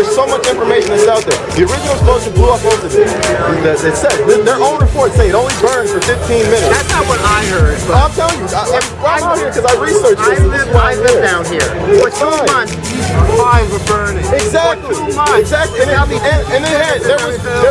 there's so much information that's out there. The original explosion blew up most of it. It said, their own reports say it only burned for 15 minutes. That's not what I heard. I'm telling you, I'm out here because I researched this. I live down here. For 2 months, these piles were burning. Exactly. For 2 months. Exactly. And there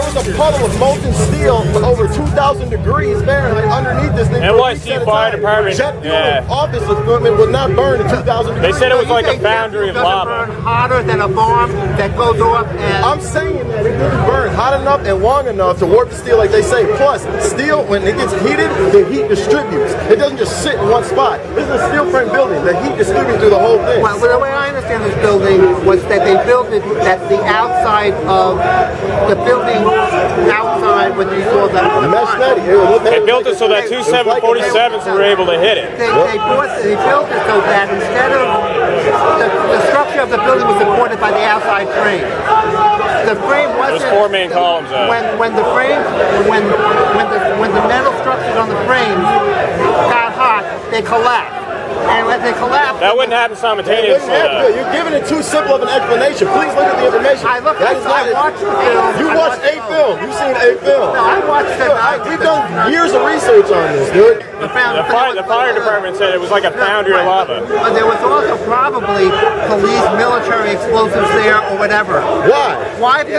was a puddle of molten steel over 2,000 degrees Fahrenheit underneath this thing. NYC Fire Department. Jet fuel office equipment would not burn at 2,000 degrees. They said it was like a foundry of lava. Does it burn hotter than a bomb that goes off and... I'm saying that it didn't burn hot enough and long enough to warp the steel like they say. Plus, steel, when it gets heated, the heat distributes. It doesn't just sit in one spot. This is a steel frame building. The heat distributes through the whole thing. Well, the way I understand this building was that they built it that the outside of the building outside when you saw that mesh netting. They built it so that two 747s were able to hit it. They built it so that instead of the structure of the building was supported by the outside frame. The frame wasn't. There's 4 main columns. When the metal structures on the frame got hot, they collapsed. And when they collapsed, that wouldn't happen simultaneously. You're giving it too simple of an explanation. Please look at the information. I watched the film. You watched a film. You've seen a film. No, I watched it. We've done years of research on this, dude. The fire department said it was like a foundry of lava. But there was also probably police, military explosives there or whatever. Why? Why are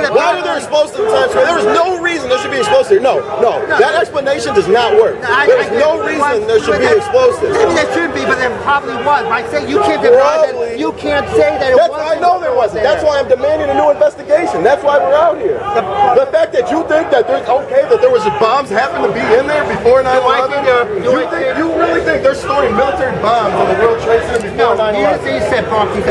there explosives in Times Square? There was no reason there should be explosives. No. That explanation does not work. There's no reason there should be explosives. Maybe there should be, but there probably was. I say you can't deny that. You can't say that it wasn't. I know there wasn't. That's why I'm demanding a new investigation. That's why we're out here. The fact that you think that there's okay that there was bombs happened to be in there before 9/11. You really think they're storing military bombs on the World Trade Center before 9/11? You said bombs. You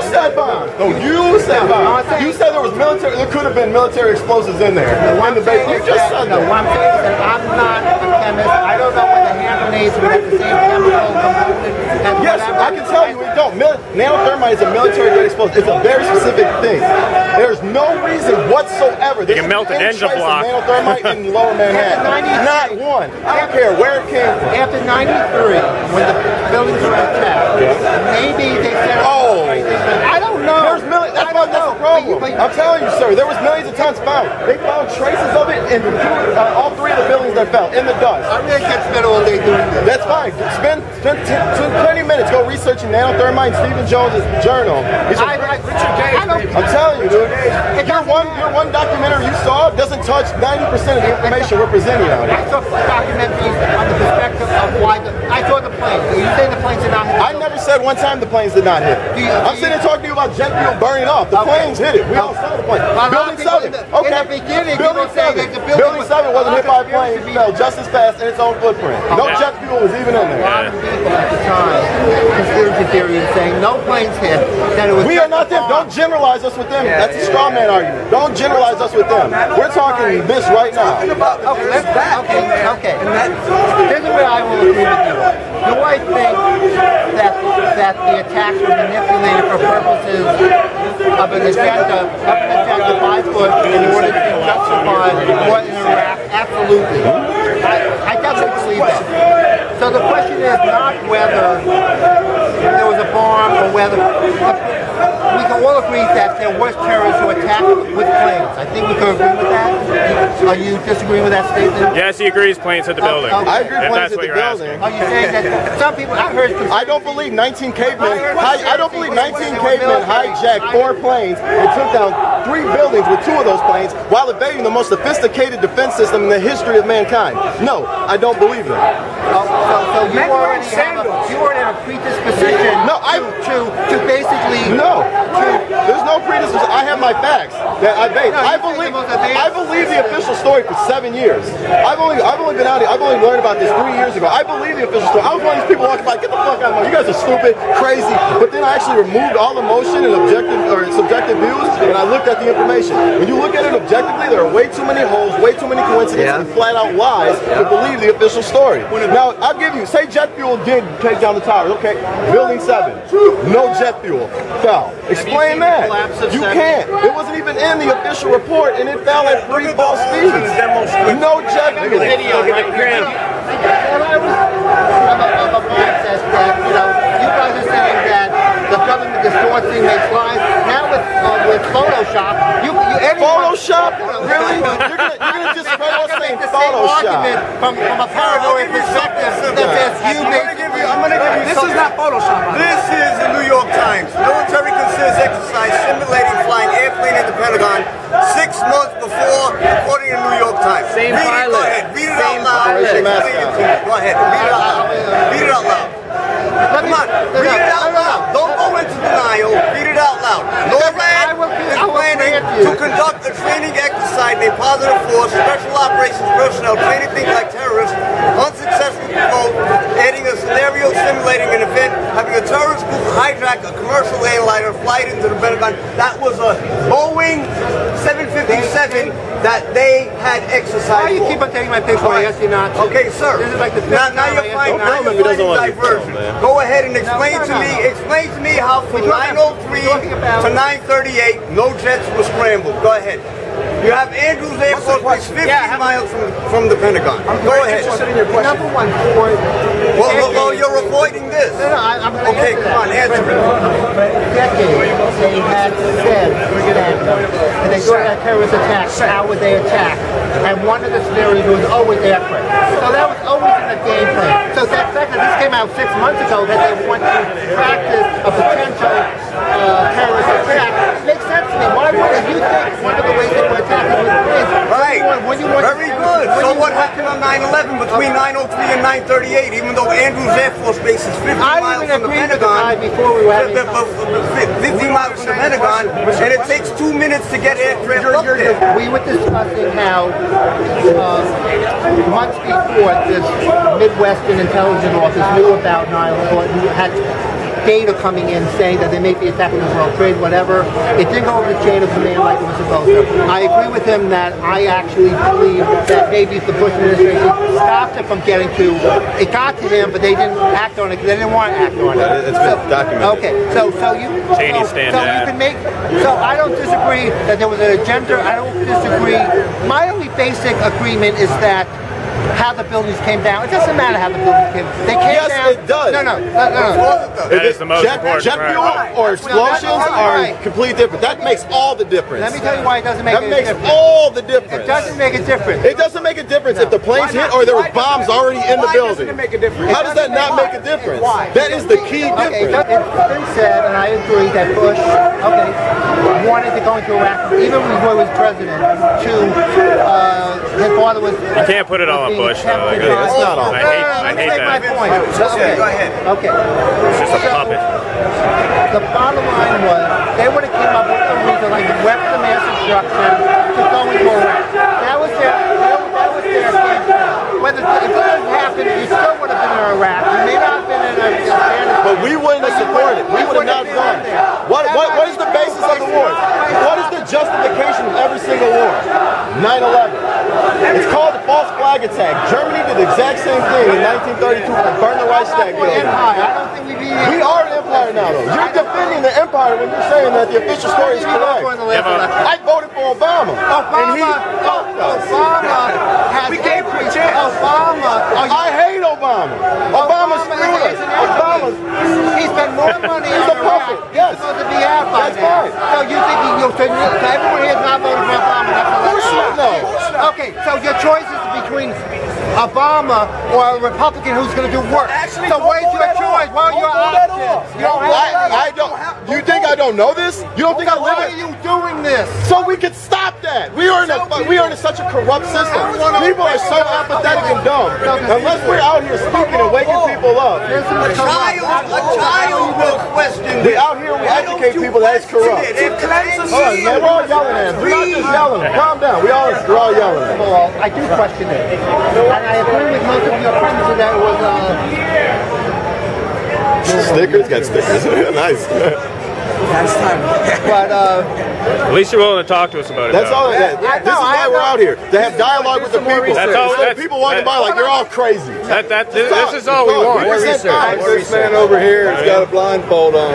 said bombs. No, you said bombs. You said there was military. There could have been military explosives in there. You just said that. I'm saying that I'm not a chemist. I don't know when the hand grenades would have the same chemical component. Yes, I can tell you it don't. Nanothermite is a military-grade explosive. It's a very specific thing. There's no reason whatsoever. You can melt an engine block. Nanothermite in Lower Manhattan. Not one. I don't care where it came from. After 93, when the buildings were attacked, maybe they said, I don't know. That's the problem. I'm telling you, sir, there was millions of tons found. They found traces of it in all 3 of the buildings that fell in the dust. I'm going to get spent all day doing this. That's fine. Spend 20 minutes go researching nanothermite in Stephen Jones' journal. I'm telling you, dude. Your one documentary you saw doesn't touch 90% of the information we're presenting out here. I saw documentaries on the perspective of why I saw the planes. Are you saying the planes did not hit? I never said one time the planes did not hit. I'm sitting here talking to you about jet fuel burning off. The planes hit it. We all saw the plane. Building 7. Okay. In the beginning, Building 7. Building 7 wasn't hit by a plane. It fell just as fast in its own footprint. No jet fuel was even in there. A lot of people at the time, conspiracy theories saying no planes hit. That it was we are not them. Don't generalize us with them. That's a straw man argument. Don't generalize us with them. We're talking this right now. Okay. Here's where I will agree with you. Do I think that the attacks were manipulated for purposes of an agenda by Bush in order to justify war in Iraq? Absolutely. I definitely believe that. So the question is not whether there was a bomb or whether we can all agree that there was terrorists who attacked with planes. I think we can agree with that. Are you disagreeing with that statement? Yes, he agrees planes hit the building. I agree planes hit the building. Are you saying that some people, I don't believe 19 cavemen, I don't believe 19 cavemen hijacked 4 planes and took down 3 buildings with 2 of those planes while evading the most sophisticated defense system in the history of mankind. No, I don't believe that. So you weren't in a predisposition to basically... No, there's no predisposition. I have my facts that I base. I believe the official story for 7 years. I've only been out here. I've only learned about this 3 years ago. I believe the official story. I was one of these people walking by, get the fuck out of here. You guys are stupid, crazy. But then I actually removed all emotion and subjective views, and I looked at the information. When you look at it objectively, there are way too many holes, way too many coincidences, and flat out lies to believe the official story. Now, I'll give you, say jet fuel did take down the towers. Okay, building 7, no jet fuel fell. Explain that. You can't. It wasn't even in the official report, and it fell at free fall speed. No jet fuel. And I was of a mindset that, you guys are saying that the government distorts things, makes lies. Now with Photoshop, from a paranoid perspective that says you make. I'm going to give you This something. is not Photoshop. This is the New York Times. Military considers exercise simulating flying airplane in the Pentagon 6 months before, according to New York Times. Same Read it, pilot. go ahead. Read it out Same loud. pilot. Explain it to me. Go ahead. Read it out loud. Read it out loud. Come on. Read it out loud. Don't go into denial. Read it out loud. NORAD is planning to conduct a training exercise named Positive Force, Special Operations personnel training things like terrorists, unsuccessfully promote, adding a scenario simulating an event, having a terrorist group hijack a commercial airliner, fly it into the Pentagon. That was a Boeing 757 that they had exercised. Why do you keep on taking my picture? I ask you not to. Okay, sir. This is like the now you're finding diversion. Go ahead and explain to me. Explain to me how from 9:03 to 9:38 no jets were scrambled. Go ahead. You have Andrews Air Force Base 50 miles from the Pentagon. Go ahead. Number one, for Well, you're avoiding this. No, I'm going to Okay, come on, answer it. Decades, they had said that they go to that terrorist attack, how would they attack? And one of the scenarios was always aircraft. So that was always in the game plan. So that fact that this came out 6 months ago, that they want to practice a potential terrorist attack, makes sense to me. Why wouldn't you think one of the ways they were attacking was this? Right. Very good. So what happened on 9/11 between 9:03 and 9:38, even though Andrews Air Force Base is 50 miles from the Pentagon, before we were having 50 miles from the Pentagon, and it takes 2 minutes to get aircraft up there. We were discussing how months before this Midwestern Intelligence Office knew about 9/11, had data coming in saying that they may be attacking the World Trade, whatever. It didn't go over the chain of command like it was supposed to. I agree with him that I actually believe that maybe if the Bush administration stopped it from getting to, it got to him, but they didn't act on it because they didn't want to act on it. It's been documented. Okay, so you can make. So I don't disagree that there was an agenda. I don't disagree. My only basic agreement is that how the buildings came down. It doesn't matter how the buildings came. They came Yes, down. it does. No. That is the most important. Jet fuel or explosions are completely different. That makes all the difference. Let me tell you why it doesn't make That any makes difference. all the difference. It doesn't make a difference. It doesn't make a difference if the planes hit or there was bombs already in the building. How does that not make a difference? That is the key Okay, difference. it's been said, and I agree that Bush, wanted to go into Iraq, even before he was president, to, his father was... You can't put it all on Bush, though. Like, It's not all. I hate my that. point. Okay, go ahead. Okay. It's just a puppet. The bottom line was, they would have came up with a reason like weapons of mass destruction to go into Iraq. That was their game plan. Whether if it didn't happen, you still would have been in Iraq. You may not have been in Afghanistan. But we wouldn't have supported. We would have not gone. What is the basis of the war? What is the justification of every single war? 9/11. It's called the false flag attack. Germany did the exact same thing in 1932 to burn the Reichstag building. Empire. I don't think We are an empire now, though. You're defending the empire when you're saying that the official story is correct. I voted for Obama. And he fucked us. We gave him a chance. I hate Obama. Obama screwed us. He spent more money He's on a puppet. Iraq. Yes. He's supposed to be out by That's now. fine. So you think so everyone here is not voting for Obama? No. Okay, so your choice is between Obama or a Republican who's going to do work. So where's your choice? What are your options? I don't. You think I don't know this? You don't think I live Why are it? you doing this? So we can stop that. We are in such a corrupt system. People are so apathetic and dumb. Unless we're out here speaking and waking people up. A child will question We this. out here, we educate people that it's corrupt. All right, man, we're all yelling at him. We're not just yelling. Calm down. We're all yelling at him. Well, I do question it. And I agree with most of your friends that it was Stickers? Got stickers. Nice. but At least you're willing to talk to us about it. That's though. all. This is why we're out here. To have dialogue with the people. That's all. Instead of people walking by like you're all crazy. This is all we want. This man over here has got a blindfold on.